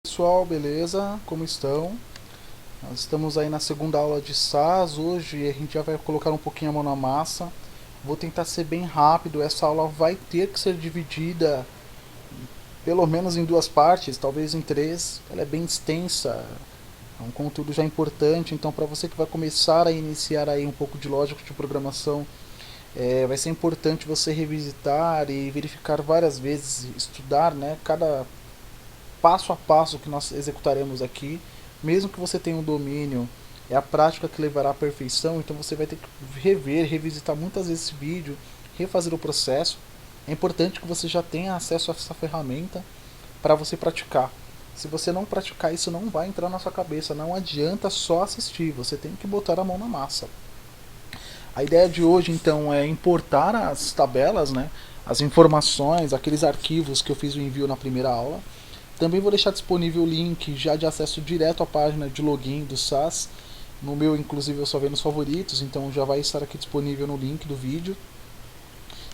Pessoal, beleza? Como estão? Nós estamos aí na segunda aula de SAS. Hoje a gente já vai colocar um pouquinho a mão na massa. Vou tentar ser bem rápido. Essa aula vai ter que ser dividida pelo menos em duas partes, talvez em três. Ela é bem extensa, é um conteúdo já importante. Então, para você que vai começar a iniciar aí um pouco de lógica de programação, vai ser importante você revisitar e verificar várias vezes, estudar, né, cada passo a passo que nós executaremos aqui. Mesmo que você tenha um domínio, é a prática que levará à perfeição, então você vai ter que rever, revisitar muitas vezes esse vídeo, refazer o processo. É importante que você já tenha acesso a essa ferramenta para você praticar. Se você não praticar, isso não vai entrar na sua cabeça. Não adianta só assistir, você tem que botar a mão na massa. A ideia de hoje então é importar as tabelas, né, as informações, aqueles arquivos que eu fiz o envio na primeira aula. Também vou deixar disponível o link já de acesso direto à página de login do SAS. No meu, inclusive, eu só vejo nos favoritos, então já vai estar aqui disponível no link do vídeo.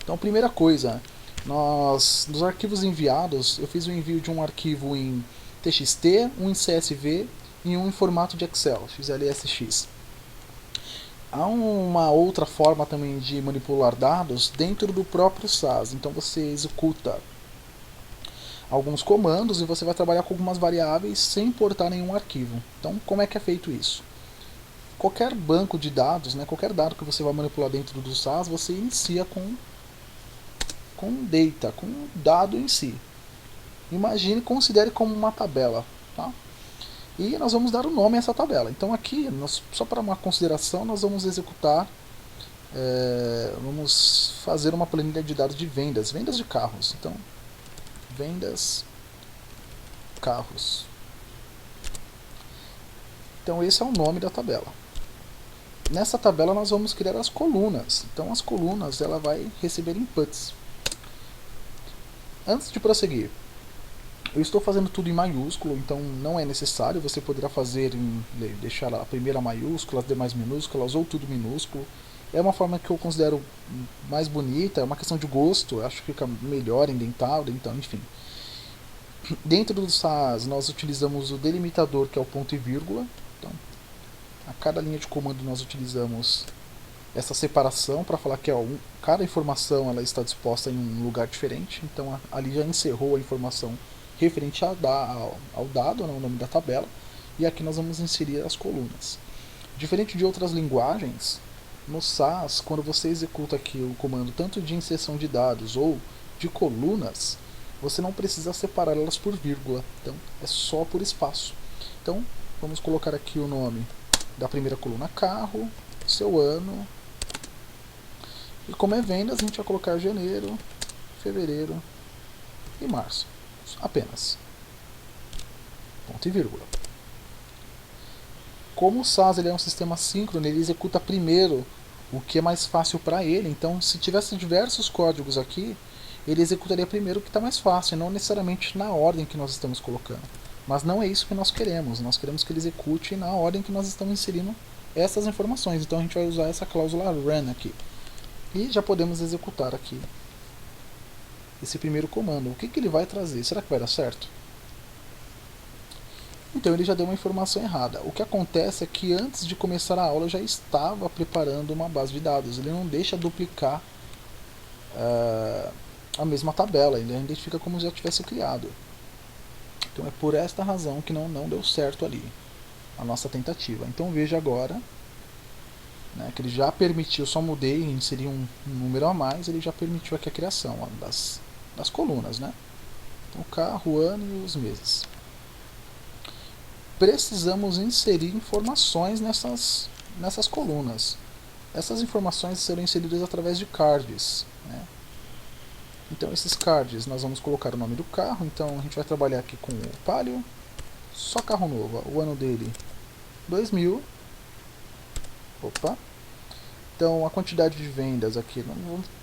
Então, primeira coisa, nos arquivos enviados, eu fiz o envio de um arquivo em TXT, um em CSV e um em formato de Excel, XLSX. Há uma outra forma também de manipular dados dentro do próprio SAS. Então você executa alguns comandos e você vai trabalhar com algumas variáveis sem importar nenhum arquivo. Então, como é que é feito isso? Qualquer banco de dados, né, qualquer dado que você vai manipular dentro do SAS, você inicia com data, com o dado em si. Imagine, considere como uma tabela. Tá? E nós vamos dar o nome a essa tabela. Então aqui, só para uma consideração, nós vamos executar, vamos fazer uma planilha de dados de vendas, vendas de carros. Então, vendas carros. Então esse é o nome da tabela. Nessa tabela nós vamos criar as colunas. Então as colunas ela vai receber inputs. Antes de prosseguir, eu estou fazendo tudo em maiúsculo, então não é necessário. Você poderá fazer deixar a primeira maiúscula, as demais minúsculas ou tudo minúsculo. É uma forma que eu considero mais bonita, é uma questão de gosto. Eu acho que fica melhor indentado, então enfim. Dentro do SAS nós utilizamos o delimitador, que é o ponto e vírgula. Então, a cada linha de comando nós utilizamos essa separação para falar que cada informação ela está disposta em um lugar diferente. Então ali já encerrou a informação referente ao dado, né, o nome da tabela, e aqui nós vamos inserir as colunas. Diferente de outras linguagens, no SAS, quando você executa aqui o comando tanto de inserção de dados ou de colunas, você não precisa separar elas por vírgula, então é só por espaço. Então vamos colocar aqui o nome da primeira coluna carro, seu ano, e como é vendas a gente vai colocar janeiro, fevereiro e março, apenas, ponto e vírgula. Como o SAS ele é um sistema síncrono, ele executa primeiro o que é mais fácil para ele. Então se tivesse diversos códigos aqui, ele executaria primeiro o que está mais fácil, não necessariamente na ordem que nós estamos colocando. Mas não é isso que nós queremos que ele execute na ordem que nós estamos inserindo essas informações. Então a gente vai usar essa cláusula run aqui. E já podemos executar aqui esse primeiro comando. O que ele vai trazer? Será que vai dar certo? Então ele já deu uma informação errada. O que acontece é que antes de começar a aula eu já estava preparando uma base de dados. Ele não deixa duplicar a mesma tabela, ele identifica como se já tivesse criado. Então é por esta razão que não deu certo ali a nossa tentativa. Então veja agora, né, que ele já permitiu, só mudei e inseri um número a mais, ele já permitiu aqui a criação das colunas. Né? Então o carro, o ano e os meses. Precisamos inserir informações nessas colunas. Essas informações serão inseridas através de cards. Né? Então esses cards nós vamos colocar o nome do carro. Então a gente vai trabalhar aqui com o Palio, só carro novo, o ano dele 2000. Opa. Então a quantidade de vendas aqui,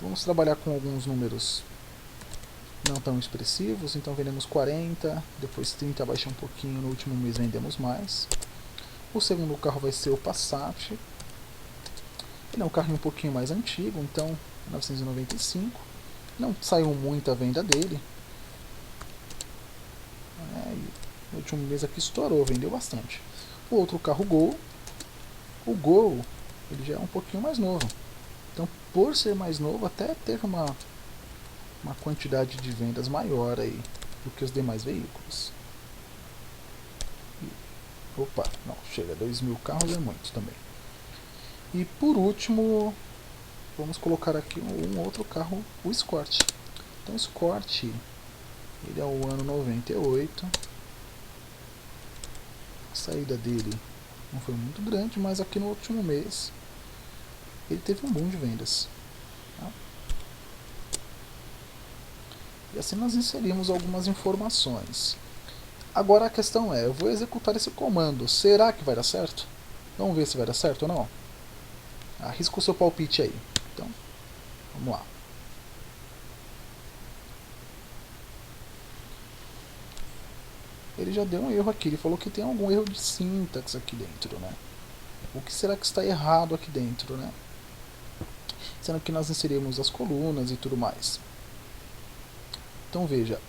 vamos trabalhar com alguns números não tão expressivos. Então vendemos 40, depois 30, baixou um pouquinho, no último mês vendemos mais. O segundo carro vai ser o Passat. Ele é um carro um pouquinho mais antigo, então 1995. Não saiu muita venda dele. No último mês aqui estourou, vendeu bastante. O outro carro Gol, o Gol, ele já é um pouquinho mais novo. Então, por ser mais novo, até teve uma quantidade de vendas maior aí do que os demais veículos. Opa, não, chega, 2.000 carros é muito também. E por último, vamos colocar aqui um outro carro, o Escort. Então o Escort, ele é o ano 98. A saída dele não foi muito grande, mas aqui no último mês ele teve um boom de vendas. Tá? E assim nós inserimos algumas informações. Agora a questão é, eu vou executar esse comando, será que vai dar certo? Vamos ver se vai dar certo ou não? Arrisca o seu palpite aí. Então, vamos lá. Ele já deu um erro aqui, ele falou que tem algum erro de sintaxe aqui dentro, né? O que será que está errado aqui dentro, né? Sendo que nós inserimos as colunas e tudo mais. Então veja,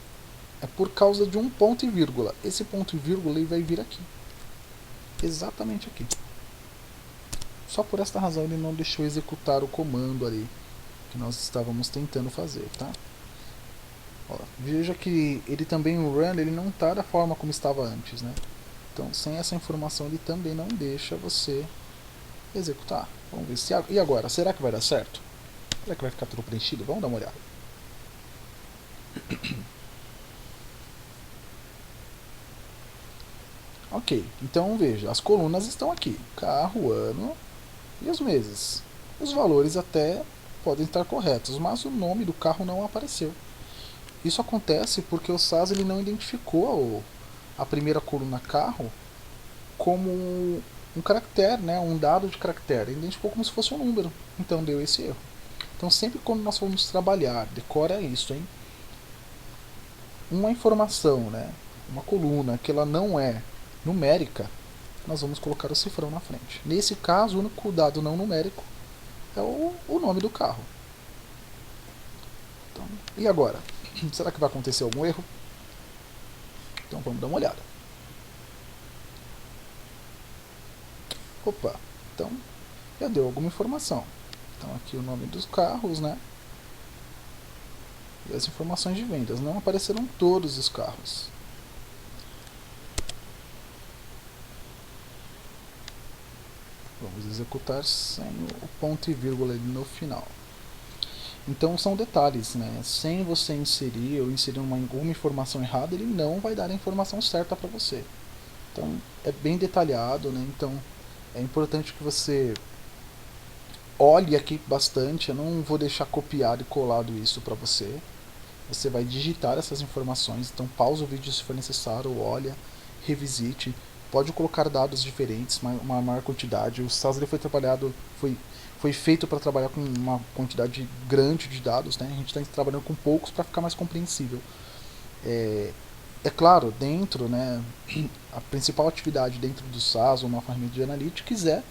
é por causa de um ponto e vírgula. Esse ponto e vírgula ele vai vir aqui. Exatamente aqui. Só por esta razão ele não deixou executar o comando ali que nós estávamos tentando fazer, tá? Ó, veja que ele também, o run, ele não está da forma como estava antes, né? Então, sem essa informação, ele também não deixa você executar. Vamos ver se... E agora? Será que vai dar certo? Será que vai ficar tudo preenchido? Vamos dar uma olhada. Ok, então veja, as colunas estão aqui. Carro, ano e os meses. Os valores até podem estar corretos, mas o nome do carro não apareceu. Isso acontece porque o SAS ele não identificou a primeira coluna carro como um caractere, né, um dado de caractere. Ele identificou como se fosse um número. Então deu esse erro. Então sempre quando nós formos trabalhar, decora isso, hein? Uma informação, né, uma coluna que ela não é numérica, nós vamos colocar o cifrão na frente. Nesse caso, o único dado não numérico é o nome do carro. Então, e agora? Será que vai acontecer algum erro? Então vamos dar uma olhada. Opa, então já deu alguma informação. Então aqui o nome dos carros, né? E as informações de vendas. Não apareceram todos os carros. Vamos executar sem o ponto e vírgula ali no final. Então são detalhes, né? Sem você inserir ou inserir alguma informação errada, ele não vai dar a informação certa para você. Então é bem detalhado, né? Então é importante que você olhe aqui bastante. Eu não vou deixar copiado e colado isso para você. Você vai digitar essas informações, então pausa o vídeo se for necessário, olha, revisite. Pode colocar dados diferentes, uma maior quantidade. O SAS foi trabalhado, foi feito para trabalhar com uma quantidade grande de dados, né? A gente está trabalhando com poucos para ficar mais compreensível. É claro, dentro, né, a principal atividade dentro do SAS ou uma ferramenta de analytics é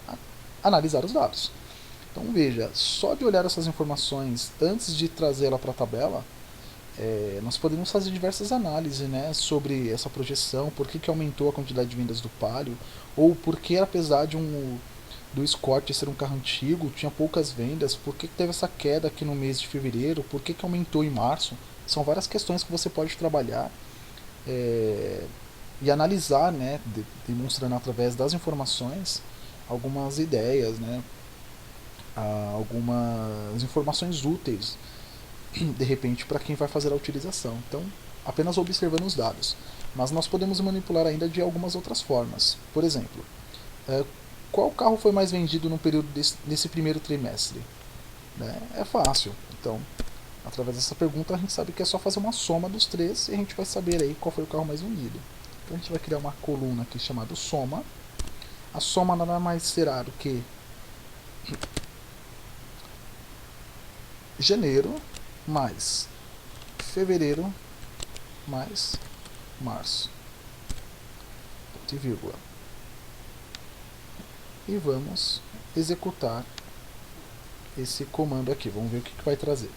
analisar os dados. Então veja, só de olhar essas informações antes de trazê-la para a tabela, nós podemos fazer diversas análises, né, sobre essa projeção, por que aumentou a quantidade de vendas do Palio, ou por que, apesar do Escort ser um carro antigo, tinha poucas vendas, por que teve essa queda aqui no mês de fevereiro, por que aumentou em março. São várias questões que você pode trabalhar e analisar, né, demonstrando através das informações algumas ideias, né, algumas informações úteis de repente para quem vai fazer a utilização. Então, apenas observando os dados. Mas nós podemos manipular ainda de algumas outras formas. Por exemplo, qual carro foi mais vendido no período desse primeiro trimestre? Né? É fácil. Então, através dessa pergunta, a gente sabe que é só fazer uma soma dos três e a gente vai saber aí qual foi o carro mais vendido. Então, a gente vai criar uma coluna aqui chamada soma. A soma nada mais será do que janeiro mais fevereiro mais março, ponto e vírgula. E vamos executar esse comando aqui. Vamos ver o que vai trazer.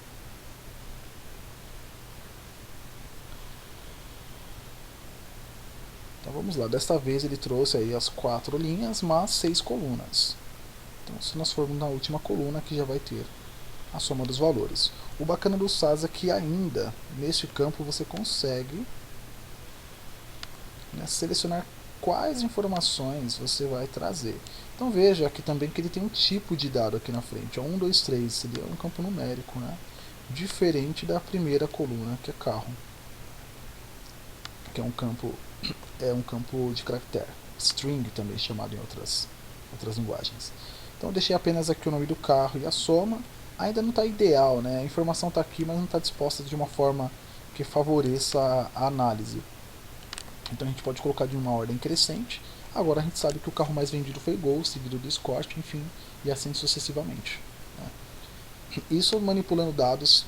Então Vamos lá, desta vez ele trouxe aí as 4 linhas, mas 6 colunas. Então, se nós formos na última coluna, aqui já vai ter a soma dos valores. O bacana do SAS é que ainda, neste campo, você consegue, né, selecionar quais informações você vai trazer. Então veja aqui também que ele tem um tipo de dado aqui na frente, 1, 2, 3, seria um campo numérico, né? Diferente da primeira coluna, que é carro, que é um campo de caractere, string também chamado em outras linguagens. Então eu deixei apenas aqui o nome do carro e a soma. Ainda não está ideal, né? A informação está aqui, mas não está disposta de uma forma que favoreça a análise. Então a gente pode colocar de uma ordem crescente. Agora a gente sabe que o carro mais vendido foi Gol, seguido do Escort, enfim, e assim sucessivamente, né? Isso manipulando dados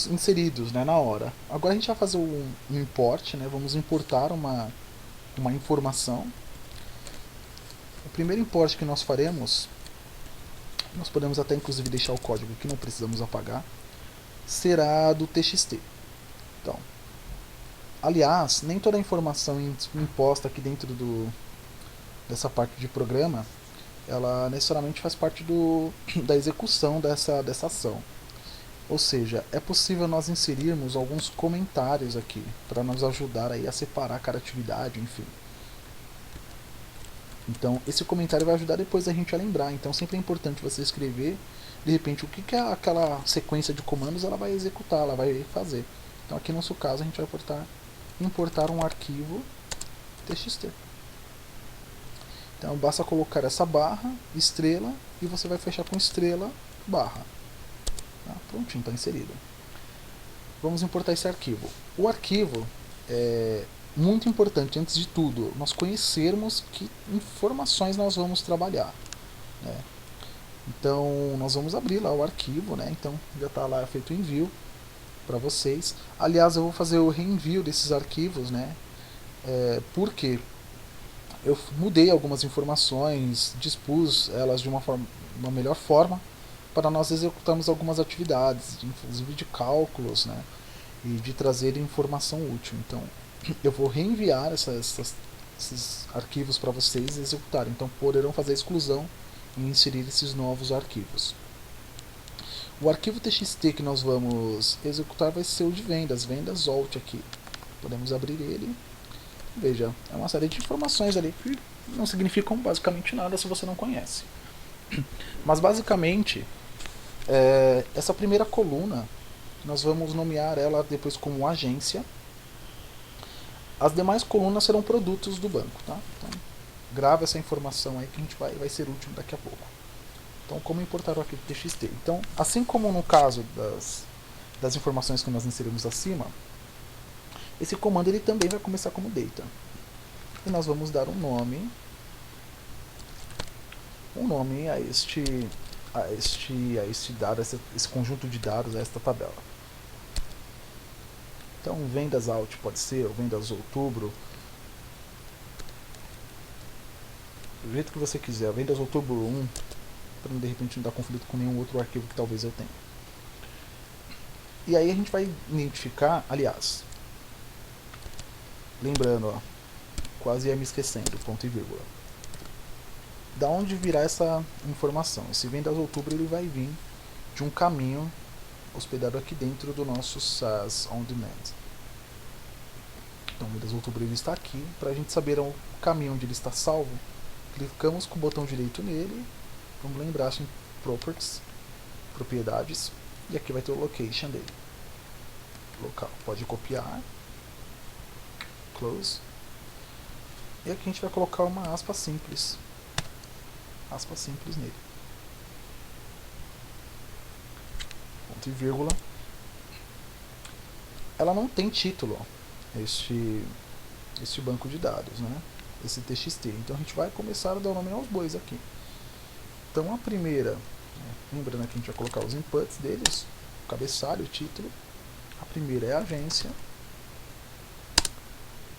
inseridos, né, na hora. Agora a gente vai fazer um import, né? Vamos importar uma informação. O primeiro import que nós faremos, nós podemos até inclusive deixar o código que não precisamos apagar, será do TXT. Então, aliás, nem toda a informação imposta aqui dentro dessa parte de programa, ela necessariamente faz parte da execução dessa ação. Ou seja, é possível nós inserirmos alguns comentários aqui, para nos ajudar aí a separar cada atividade, enfim. Então, esse comentário vai ajudar depois a gente a lembrar. Então, sempre é importante você escrever, de repente, o que aquela sequência de comandos ela vai executar, ela vai fazer. Então, aqui no nosso caso, a gente vai importar um arquivo TXT. Então, basta colocar essa barra, estrela, e você vai fechar com estrela, barra. Tá? Prontinho, está inserido. Vamos importar esse arquivo. O arquivo é muito importante, antes de tudo, nós conhecermos que informações nós vamos trabalhar, né? Então, nós vamos abrir lá o arquivo, né? Então, já está lá feito o envio para vocês. Aliás, eu vou fazer o reenvio desses arquivos, né? Porque eu mudei algumas informações, dispus elas de uma melhor forma para nós executarmos algumas atividades, inclusive de cálculos, né? E de trazer informação útil. Então, eu vou reenviar esses arquivos para vocês executarem. Então, poderão fazer a exclusão e inserir esses novos arquivos. O arquivo TXT que nós vamos executar vai ser o de vendas alt aqui. Podemos abrir ele. Veja, é uma série de informações ali que não significam basicamente nada se você não conhece. Mas basicamente, essa primeira coluna, nós vamos nomear ela depois como agência. As demais colunas serão produtos do banco, tá? Então, grava essa informação aí que a gente vai ser útil daqui a pouco. Então, como importar o arquivo TXT? Então, assim como no caso das informações que nós inserimos acima, esse comando ele também vai começar como data. E nós vamos dar um nome a este dado, esse conjunto de dados, a esta tabela. Então, vendas alt pode ser, ou vendas outubro, do jeito que você quiser, vendas outubro 1, para de repente não dar conflito com nenhum outro arquivo que talvez eu tenha. E aí a gente vai identificar, aliás, lembrando, ó, quase ia me esquecendo, ponto e vírgula. Da onde virá essa informação? Esse vendas outubro ele vai vir de um caminho hospedado aqui dentro do nosso SAS On Demand. Então, vendas outubro ele está aqui. Para a gente saber o caminho onde ele está salvo, clicamos com o botão direito nele. Vamos lembrar em Properties, Propriedades, e aqui vai ter o Location dele. Local. Pode copiar. Close. E aqui a gente vai colocar uma aspa simples. Aspa simples nele. Ponto e vírgula. Ela não tem título, este banco de dados, né? Esse TXT. Então a gente vai começar a dar o nome aos bois aqui. Então a primeira, lembrando que a gente vai colocar os inputs deles, o cabeçalho, o título. A primeira é a agência.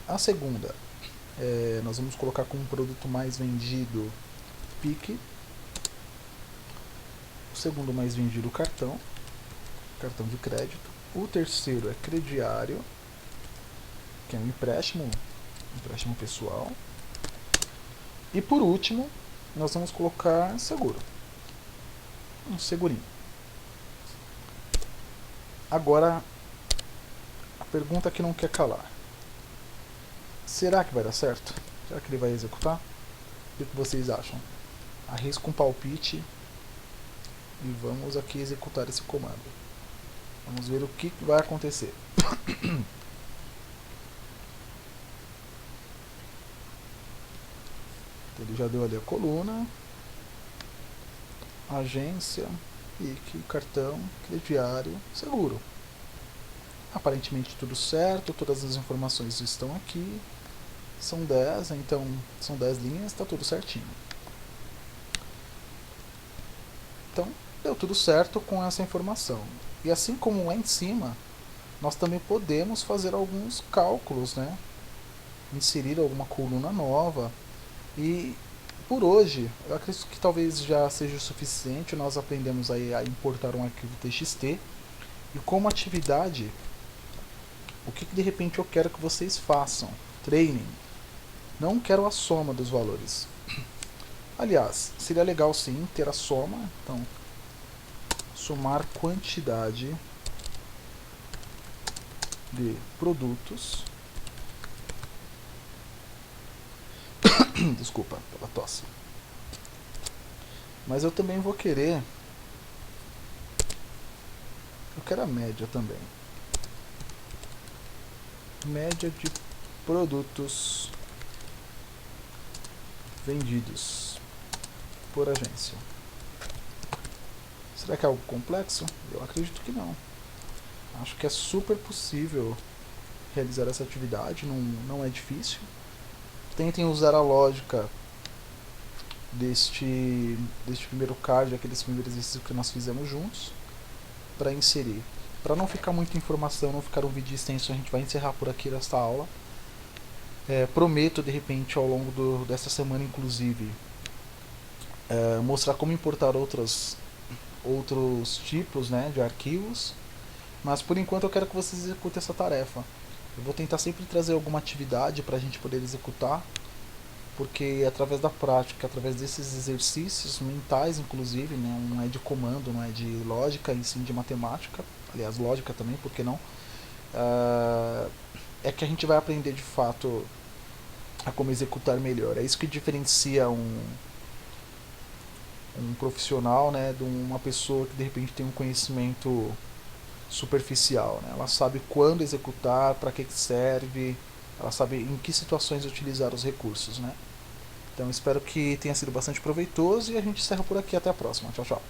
A segunda, nós vamos colocar como produto mais vendido PIC. O segundo mais vendido cartão de crédito. O terceiro é crediário. que é um empréstimo pessoal. E por último, nós vamos colocar seguro, um segurinho. Agora, a pergunta que não quer calar: será que vai dar certo? Será que ele vai executar? O que vocês acham? Arrisco um palpite e vamos aqui executar esse comando. Vamos ver o que vai acontecer. Ele já deu ali a coluna, agência, PIC, cartão, crediário, seguro. Aparentemente tudo certo, todas as informações estão aqui. São 10, então são 10 linhas, está tudo certinho. Então deu tudo certo com essa informação. E assim como lá em cima, nós também podemos fazer alguns cálculos, né? Inserir alguma coluna nova. E por hoje, eu acredito que talvez já seja o suficiente. Nós aprendemos aí a importar um arquivo TXT. E como atividade, o que de repente eu quero que vocês façam? Treinem. Não quero a soma dos valores. Aliás, seria legal sim ter a soma. Então, somar quantidade de produtos. Desculpa pela tosse. Mas eu também vou querer. Eu quero a média também. Média de produtos vendidos por agência. Será que é algo complexo? Eu acredito que não. Acho que é super possível realizar essa atividade, não é difícil. Tentem usar a lógica deste primeiro card, aqueles primeiros exercícios que nós fizemos juntos, para inserir. Para não ficar muita informação, não ficar um vídeo extenso, a gente vai encerrar por aqui esta aula. Prometo, de repente, ao longo dessa semana, inclusive, mostrar como importar outros tipos, né, de arquivos. Mas por enquanto eu quero que vocês executem essa tarefa. Eu vou tentar sempre trazer alguma atividade para a gente poder executar, porque através da prática, através desses exercícios mentais, inclusive, né, não é de comando, não é de lógica, e sim de matemática, aliás, lógica também, por que não? É que a gente vai aprender de fato a como executar melhor. É isso que diferencia um profissional, né, de uma pessoa que de repente tem um conhecimento superficial, né? Ela sabe quando executar, para que serve, ela sabe em que situações utilizar os recursos, né? Então espero que tenha sido bastante proveitoso e a gente encerra por aqui. Até a próxima. Tchau, tchau.